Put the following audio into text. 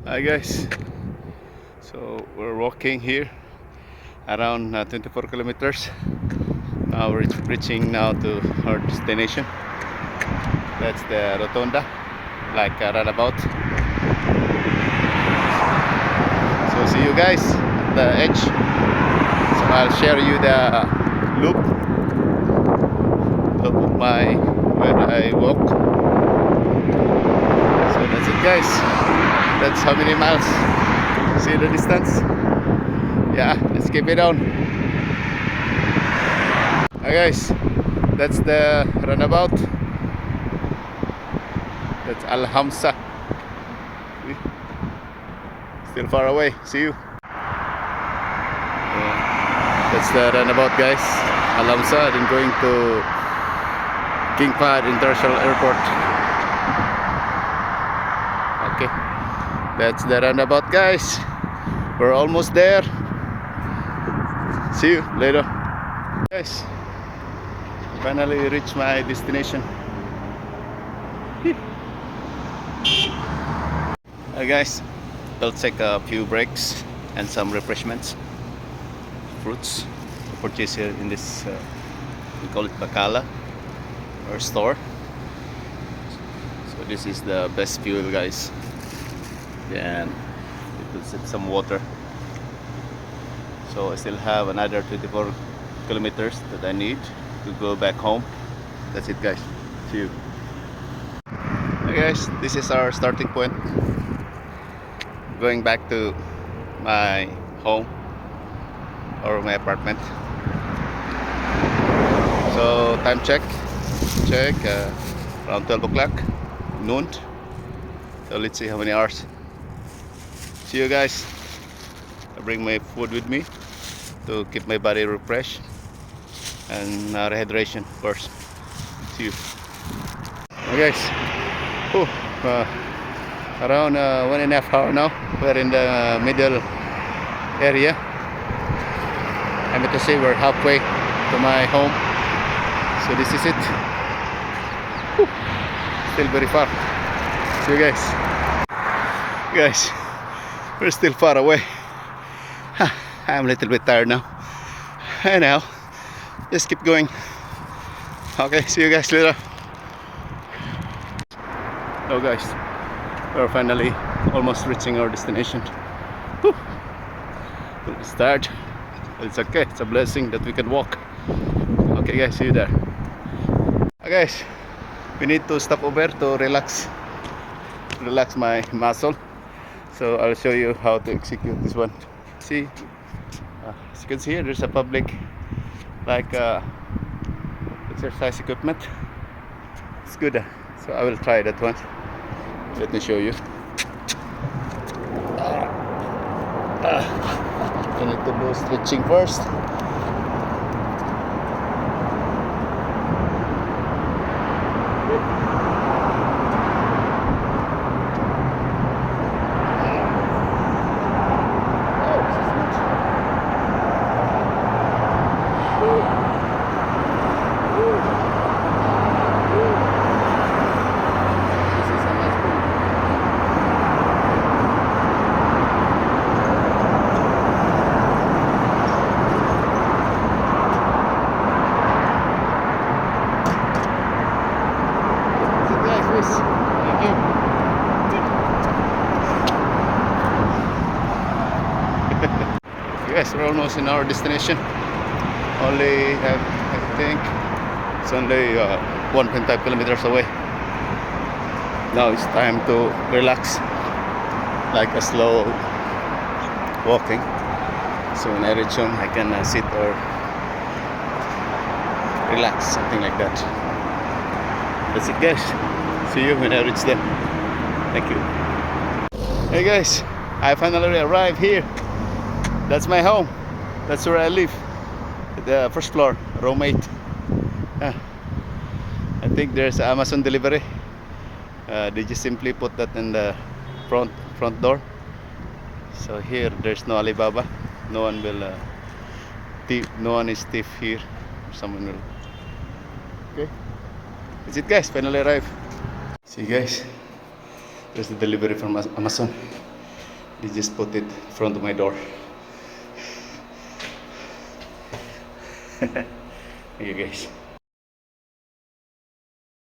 Hi guys, so we're walking here around 24 kilometers. Now we're reaching now to our destination. That's the Rotonda, like a roundabout. So see you guys at the edge. So I'll share you the loop of my where I walk. So that's it guys. That's how many miles. See the distance? Yeah, let's keep it on. Hi guys, that's the runabout. That's Al Hamsa. Still far away. See you. That's the runabout, guys. Al Hamsa. Then going to King Fahd International Airport. Okay, that's the runabout, guys. We're almost there. See you later, guys. Finally reached my destination. Hi guys, we'll take a few breaks and some refreshments, fruits to purchase here in this we call it Bacala or store. So this is the best fuel, guys. Then it will set some water. So I still have another 24 kilometers that I need to go back home. That's it, guys. See you. Hey guys, this is our starting point. Going back to my home or my apartment. So time check around 12 o'clock noon. So let's see how many hours. See you guys. I bring my food with me to keep my body refreshed and rehydration, of course. See you. Okay guys, around 1.5 hours now. We're in the middle area. I meant to say we're halfway to my home. So this is it. Whew. Still very far. See you guys. Guys, we're still far away. I'm a little bit tired now. Anyhow, just keep going. Okay, see you guys later. Hello guys, we're finally almost reaching our destination. Whew. It's tired, but it's okay. It's a blessing that we can walk. Okay guys, see you there. Okay guys, we need to stop over to relax my muscle. So I'll show you how to execute this one. See, as you can see here, there's a public like exercise equipment. It's good. So I will try that one. Let me show you. I need to do stretching first. Thank you. Yes, we're almost in our destination. Only I think it's only 1.5 kilometers away. Now it's time to relax, like a slow walking. So when I reach home, I can sit or relax, something like that. That's it, guys. See you when I reach there. Thank you. Hey guys, I finally arrived here. That's my home. That's where I live. The first floor, room 8. I think there's Amazon delivery. They just simply put that in the front door. So here there's no Alibaba. No one will no one is thief here. Someone will. Okay. That's it, guys. Finally arrived. See you guys. There's the delivery from Amazon. They just put it in front of my door. Thank you guys.